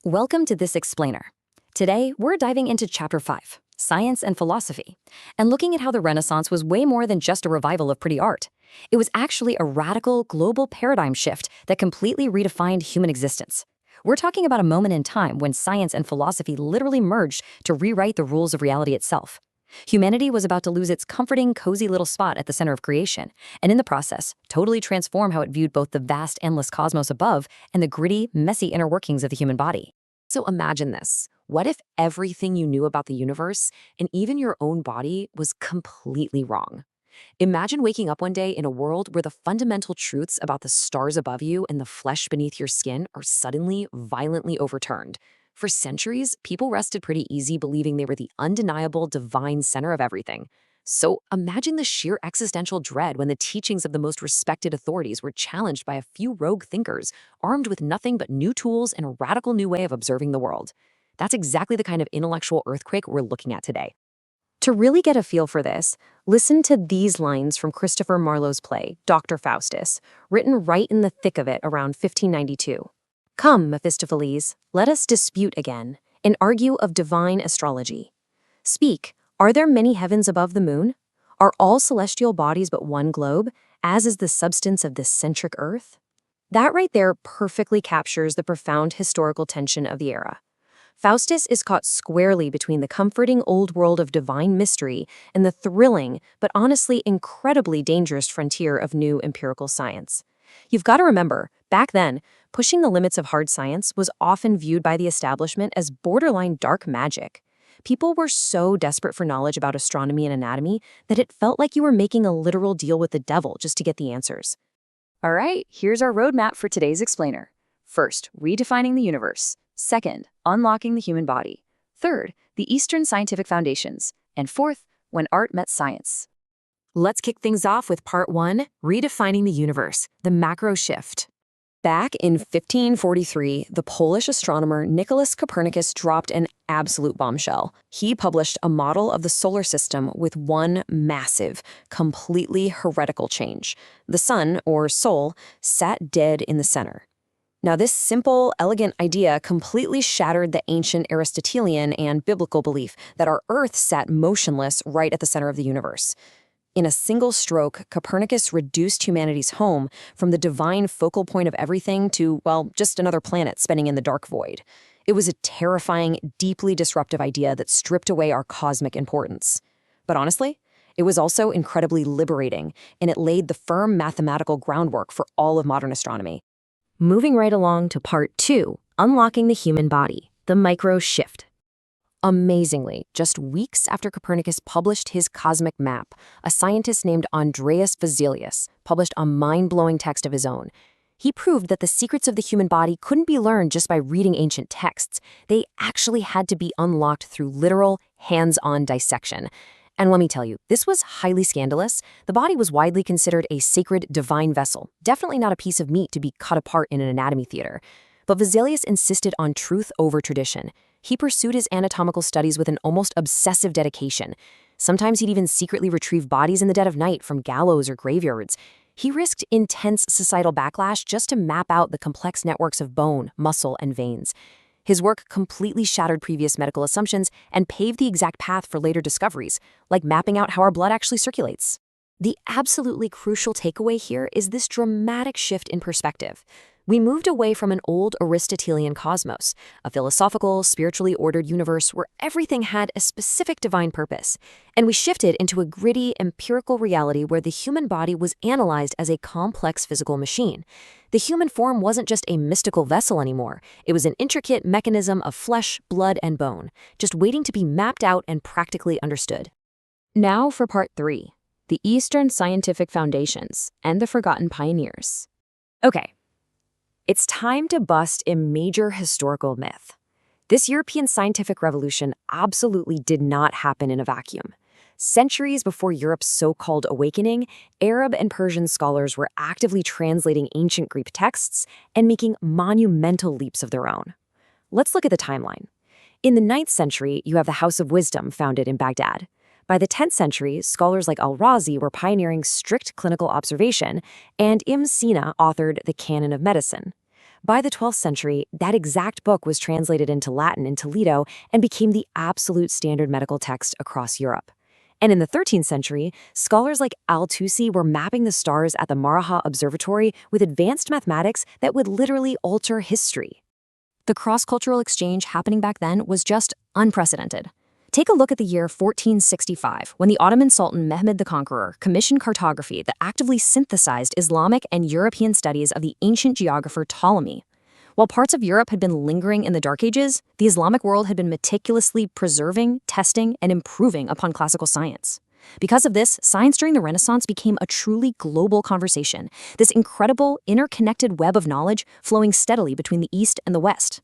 Speaker 3: Welcome to This Explainer. Today, we're diving into Chapter 5, Science and Philosophy, and looking at how the Renaissance was way more than just a revival of pretty art. It was actually a radical global paradigm shift that completely redefined human existence. We're talking about a moment in time when science and philosophy literally merged to rewrite the rules of reality itself. Humanity was about to lose its comforting, cozy little spot at the center of creation, and in the process, totally transform how it viewed both the vast, endless cosmos above and the gritty, messy inner workings of the human body.
Speaker 1: So imagine this. What if everything you knew about the universe and even your own body was completely wrong? Imagine waking up one day in a world where the fundamental truths about the stars above you and the flesh beneath your skin are suddenly violently overturned. For centuries, people rested pretty easy believing they were the undeniable divine center of everything. So imagine the sheer existential dread when the teachings of the most respected authorities were challenged by a few rogue thinkers, armed with nothing but new tools and a radical new way of observing the world. That's exactly the kind of intellectual earthquake we're looking at today.
Speaker 2: To really get a feel for this, listen to these lines from Christopher Marlowe's play, Dr. Faustus, written right in the thick of it around 1592. Come, Mephistopheles, let us dispute again, and argue of divine astrology. Speak, are there many heavens above the moon? Are all celestial bodies but one globe, as is the substance of this centric earth? That right there perfectly captures the profound historical tension of the era. Faustus is caught squarely between the comforting old world of divine mystery and the thrilling, but honestly incredibly dangerous frontier of new empirical science. You've got to remember, back then, pushing the limits of hard science was often viewed by the establishment as borderline dark magic. People were so desperate for knowledge about astronomy and anatomy that it felt like you were making a literal deal with the devil just to get the answers.
Speaker 3: All right, here's our roadmap for today's explainer. First, redefining the universe. Second, unlocking the human body. Third, the Eastern scientific foundations. And fourth, when art met science.
Speaker 2: Let's kick things off with part 1, redefining the universe, the macro shift. Back in 1543, the Polish astronomer Nicholas Copernicus dropped an absolute bombshell. He published a model of the solar system with one massive, completely heretical change. The sun, or Sol, sat dead in the center. Now, this simple, elegant idea completely shattered the ancient Aristotelian and biblical belief that our Earth sat motionless right at the center of the universe. In a single stroke, Copernicus reduced humanity's home from the divine focal point of everything to, well, just another planet spinning in the dark void. It was a terrifying, deeply disruptive idea that stripped away our cosmic importance. But honestly, it was also incredibly liberating, and it laid the firm mathematical groundwork for all of modern astronomy. Moving right along to part 2, unlocking the human body, the micro shift. Amazingly, just weeks after Copernicus published his cosmic map, a scientist named Andreas Vesalius published a mind-blowing text of his own. He proved that the secrets of the human body couldn't be learned just by reading ancient texts. They actually had to be unlocked through literal, hands-on dissection. And let me tell you, this was highly scandalous. The body was widely considered a sacred, divine vessel, definitely not a piece of meat to be cut apart in an anatomy theater. But Vesalius insisted on truth over tradition. He pursued his anatomical studies with an almost obsessive dedication. Sometimes he'd even secretly retrieve bodies in the dead of night from gallows or graveyards. He risked intense societal backlash just to map out the complex networks of bone, muscle, and veins. His work completely shattered previous medical assumptions and paved the exact path for later discoveries, like mapping out how our blood actually circulates. The absolutely crucial takeaway here is this dramatic shift in perspective. We moved away from an old Aristotelian cosmos, a philosophical, spiritually ordered universe where everything had a specific divine purpose, and we shifted into a gritty, empirical reality where the human body was analyzed as a complex physical machine. The human form wasn't just a mystical vessel anymore. It was an intricate mechanism of flesh, blood, and bone, just waiting to be mapped out and practically understood. Now for part 3, the Eastern scientific foundations and the forgotten pioneers. Okay. It's time to bust a major historical myth. This European scientific revolution absolutely did not happen in a vacuum. Centuries before Europe's so-called awakening, Arab and Persian scholars were actively translating ancient Greek texts and making monumental leaps of their own. Let's look at the timeline. In the 9th century, you have the House of Wisdom founded in Baghdad. By the 10th century, scholars like Al-Razi were pioneering strict clinical observation, and Ibn Sina authored the Canon of Medicine. By the 12th century, that exact book was translated into Latin in Toledo and became the absolute standard medical text across Europe. And in the 13th century, scholars like Al-Tusi were mapping the stars at the Maraha Observatory with advanced mathematics that would literally alter history. The cross-cultural exchange happening back then was just unprecedented. Take a look at the year 1465, when the Ottoman Sultan Mehmed the Conqueror commissioned cartography that actively synthesized Islamic and European studies of the ancient geographer Ptolemy. While parts of Europe had been lingering in the Dark Ages, the Islamic world had been meticulously preserving, testing, and improving upon classical science. Because of this, science during the Renaissance became a truly global conversation, this incredible, interconnected web of knowledge flowing steadily between the East and the West.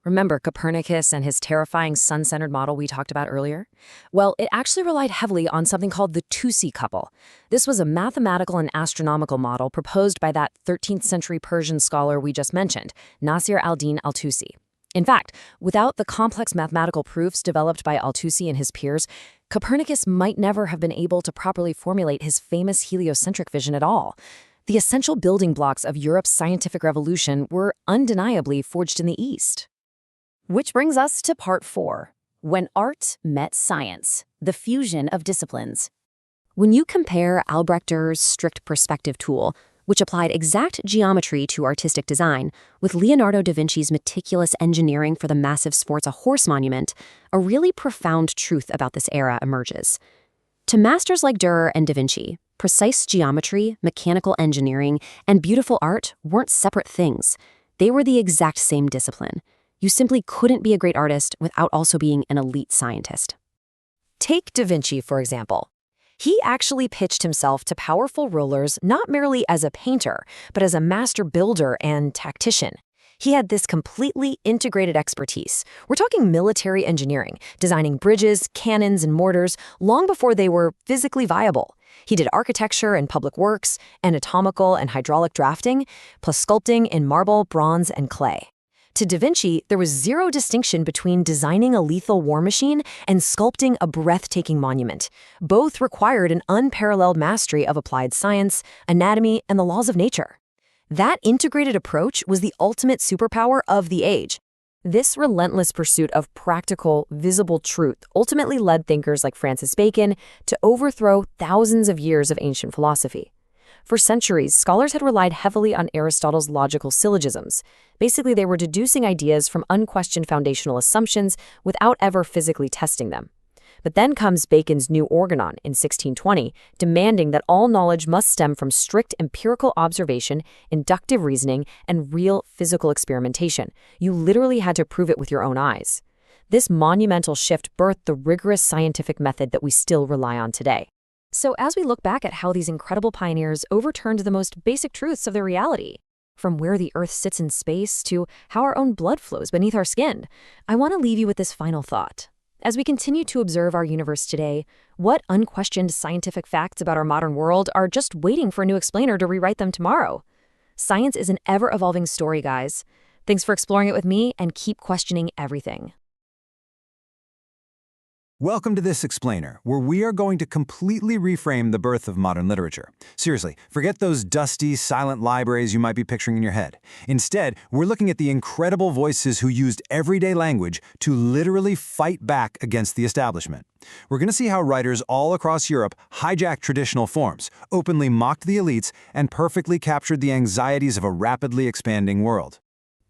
Speaker 2: Remember Copernicus and his terrifying sun-centered model we talked about earlier? Well, it actually relied heavily on something called the Tusi couple. This was a mathematical and astronomical model proposed by that 13th century Persian scholar we just mentioned, Nasir al-Din al-Tusi. In fact, without the complex mathematical proofs developed by Althussi and his peers, Copernicus might never have been able to properly formulate his famous heliocentric vision at all. The essential building blocks of Europe's scientific revolution were undeniably forged in the East.
Speaker 1: Which brings us to part 4, when art met science, the fusion of disciplines.
Speaker 2: When you compare Albrechter's strict perspective tool, which applied exact geometry to artistic design, with Leonardo da Vinci's meticulous engineering for the massive Sforza horse monument, a really profound truth about this era emerges. To masters like Dürer and da Vinci, precise geometry, mechanical engineering, and beautiful art weren't separate things. They were the exact same discipline. You simply couldn't be a great artist without also being an elite scientist.
Speaker 1: Take da Vinci, for example. He actually pitched himself to powerful rulers not merely as a painter, but as a master builder and tactician. He had this completely integrated expertise. We're talking military engineering, designing bridges, cannons, and mortars long before they were physically viable. He did architecture and public works, anatomical and hydraulic drafting, plus sculpting in marble, bronze, and clay. To da Vinci, there was zero distinction between designing a lethal war machine and sculpting a breathtaking monument. Both required an unparalleled mastery of applied science, anatomy, and the laws of nature. That integrated approach was the ultimate superpower of the age. This relentless pursuit of practical, visible truth ultimately led thinkers like Francis Bacon to overthrow thousands of years of ancient philosophy. For centuries, scholars had relied heavily on Aristotle's logical syllogisms. Basically, they were deducing ideas from unquestioned foundational assumptions without ever physically testing them. But then comes Bacon's New Organon in 1620, demanding that all knowledge must stem from strict empirical observation, inductive reasoning, and real physical experimentation. You literally had to prove it with your own eyes. This monumental shift birthed the rigorous scientific method that we still rely on today. So as we look back at how these incredible pioneers overturned the most basic truths of their reality, from where the Earth sits in space to how our own blood flows beneath our skin, I want to leave you with this final thought. As we continue to observe our universe today, what unquestioned scientific facts about our modern world are just waiting for a new explainer to rewrite them tomorrow? Science is an ever-evolving story, guys. Thanks for exploring it with me, and keep questioning everything.
Speaker 4: Welcome to This Explainer, where we are going to completely reframe the birth of modern literature. Seriously, forget those dusty, silent libraries you might be picturing in your head. Instead, we're looking at the incredible voices who used everyday language to literally fight back against the establishment. We're going to see how writers all across Europe hijacked traditional forms, openly mocked the elites, and perfectly captured the anxieties of a rapidly expanding world.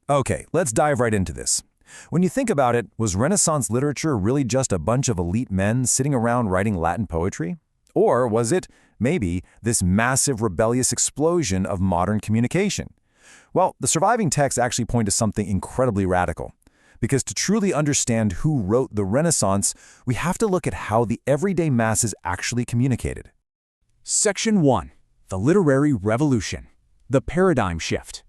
Speaker 9: Okay, let's dive right into this. When you think about it, was Renaissance literature really just a bunch of elite men sitting around writing Latin poetry? Or was it, maybe, this massive rebellious explosion of modern communication? Well, the surviving texts actually point to something incredibly radical. Because to truly understand who wrote the Renaissance, we have to look at how the everyday masses actually communicated.
Speaker 6: Section 1. The Literary Revolution. The Paradigm Shift.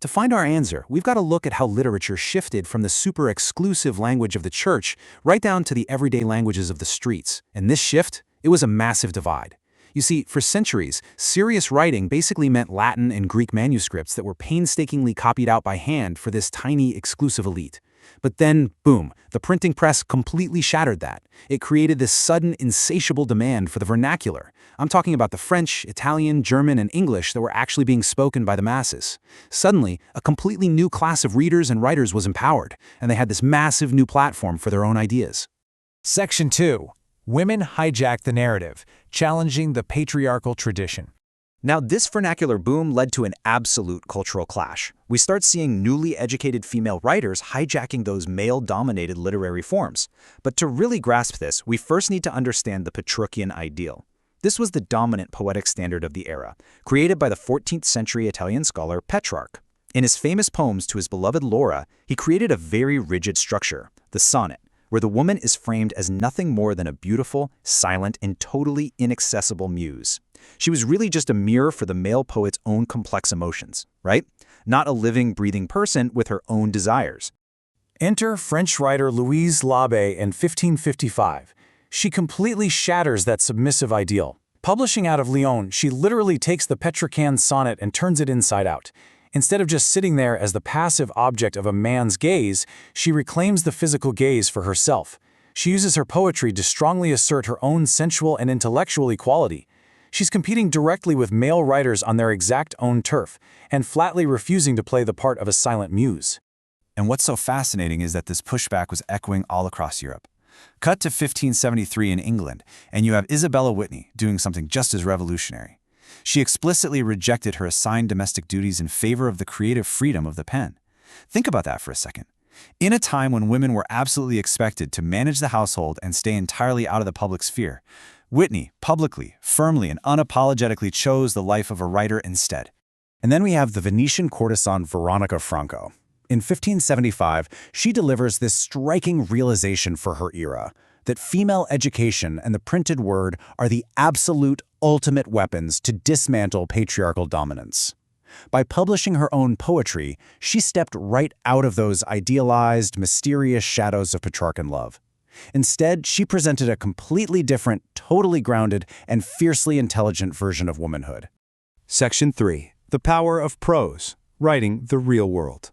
Speaker 6: To find our answer, we've got to look at how literature shifted from the super exclusive language of the church right down to the everyday languages of the streets. And this shift, it was a massive divide. You see, for centuries, serious writing basically meant Latin and Greek manuscripts that were painstakingly copied out by hand for this tiny, exclusive elite. But then, boom, the printing press completely shattered that. It created this sudden, insatiable demand for the vernacular. I'm talking about the French, Italian, German, and English that were actually being spoken by the masses. Suddenly, a completely new class of readers and writers was empowered, and they had this massive new platform for their own ideas.
Speaker 7: Section 2. Women hijack the narrative, challenging the patriarchal tradition.
Speaker 11: Now, this vernacular boom led to an absolute cultural clash. We start seeing newly educated female writers hijacking those male-dominated literary forms. But to really grasp this, we first need to understand the Petrarchian ideal. This was the dominant poetic standard of the era, created by the 14th century Italian scholar Petrarch. In his famous poems to his beloved Laura, he created a very rigid structure, the sonnet, where the woman is framed as nothing more than a beautiful, silent, and totally inaccessible muse. She was really just a mirror for the male poet's own complex emotions, right? Not a living, breathing person with her own desires.
Speaker 6: Enter French writer Louise l'Abbé in 1555. She completely shatters that submissive ideal. Publishing out of Lyon, she literally takes the Petrarchan sonnet and turns it inside out.
Speaker 7: Instead of just sitting there as the passive object of a man's gaze, she reclaims the physical gaze for herself. She uses her poetry to strongly assert her own sensual and intellectual equality. She's competing directly with male writers on their exact own turf, and flatly refusing to play the part of a silent muse.
Speaker 4: And what's so fascinating is that this pushback was echoing all across Europe. Cut to 1573 in England, and you have Isabella Whitney doing something just as revolutionary. She explicitly rejected her assigned domestic duties in favor of the creative freedom of the pen. Think about that for a second. In a time when women were absolutely expected to manage the household and stay entirely out of the public sphere, Whitney publicly, firmly, and unapologetically chose the life of a writer instead.
Speaker 6: And then we have the Venetian courtesan Veronica Franco. In 1575, she delivers this striking realization for her era, that female education and the printed word are the absolute ultimate weapons to dismantle patriarchal dominance. By publishing her own poetry, she stepped right out of those idealized, mysterious shadows of Petrarchan love. Instead, she presented a completely different, totally grounded, and fiercely intelligent version of womanhood.
Speaker 5: Section 3. The Power of Prose, Writing the Real World.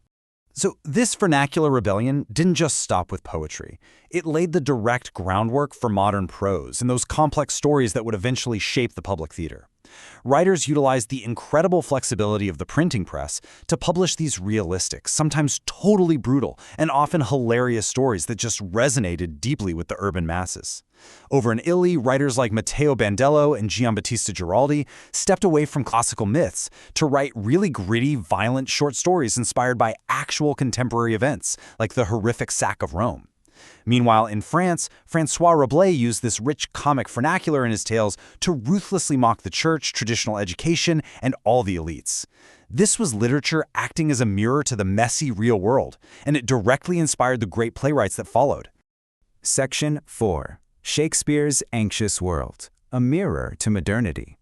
Speaker 6: So this vernacular rebellion didn't just stop with poetry. It laid the direct groundwork for modern prose and those complex stories that would eventually shape the public theater. Writers utilized the incredible flexibility of the printing press to publish these realistic, sometimes totally brutal, and often hilarious stories that just resonated deeply with the urban masses. Over in Italy, writers like Matteo Bandello and Giambattista Giraldi stepped away from classical myths to write really gritty, violent short stories inspired by actual contemporary events, like the horrific sack of Rome. Meanwhile, in France, François Rabelais used this rich comic vernacular in his tales to ruthlessly mock the church, traditional education, and all the elites. This was literature acting as a mirror to the messy real world, and it directly inspired the great playwrights that followed.
Speaker 11: Section 4. Shakespeare's Anxious World, a mirror to modernity.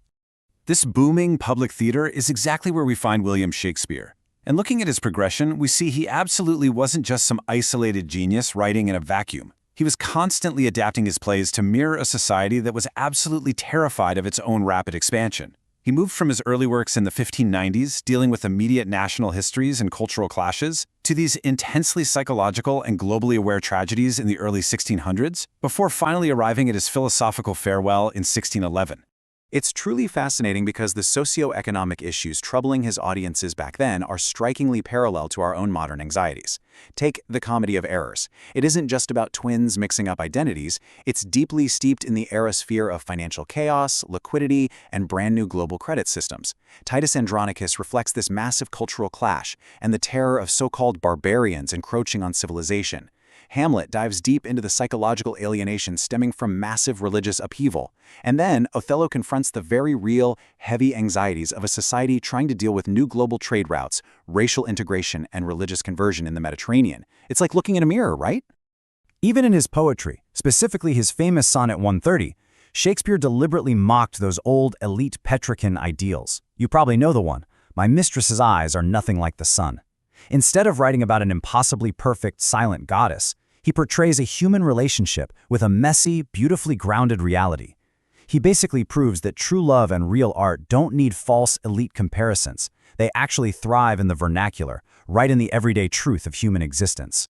Speaker 4: This booming public theater is exactly where we find William Shakespeare. And looking at his progression, we see he absolutely wasn't just some isolated genius writing in a vacuum. He was constantly adapting his plays to mirror a society that was absolutely terrified of its own rapid expansion. He moved from his early works in the 1590s, dealing with immediate national histories and cultural clashes, to these intensely psychological and globally aware tragedies in the early 1600s, before finally arriving at his philosophical farewell in 1611. It's truly fascinating because the socio-economic issues troubling his audiences back then are strikingly parallel to our own modern anxieties. Take The Comedy of Errors. It isn't just about twins mixing up identities, it's deeply steeped in the era's fear of financial chaos, liquidity, and brand new global credit systems. Titus Andronicus reflects this massive cultural clash and the terror of so-called barbarians encroaching on civilization. Hamlet dives deep into the psychological alienation stemming from massive religious upheaval. And then Othello confronts the very real, heavy anxieties of a society trying to deal with new global trade routes, racial integration, and religious conversion in the Mediterranean. It's like looking in a mirror, right?
Speaker 6: Even in his poetry, specifically his famous Sonnet 130, Shakespeare deliberately mocked those old elite Petrarchan ideals. You probably know the one, "My mistress's eyes are nothing like the sun." Instead of writing about an impossibly perfect, silent goddess, he portrays a human relationship with a messy, beautifully grounded reality. He basically proves that true love and real art don't need false, elite comparisons. They actually thrive in the vernacular, right in the everyday truth of human existence.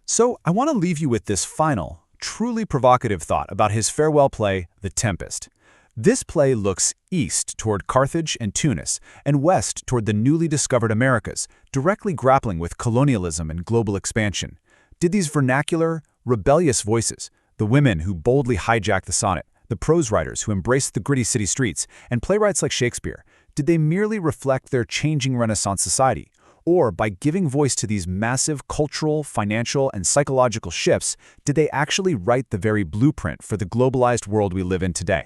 Speaker 5: So I want to leave you with this final, truly provocative thought about his farewell play, The Tempest. This play looks east toward Carthage and Tunis, and west toward the newly discovered Americas, directly grappling with colonialism and global expansion. Did these vernacular, rebellious voices, the women who boldly hijacked the sonnet, the prose writers who embraced the gritty city streets, and playwrights like Shakespeare, did they merely reflect their changing Renaissance society? Or, by giving voice to these massive cultural, financial, and psychological shifts, did they actually write the very blueprint for the globalized world we live in today?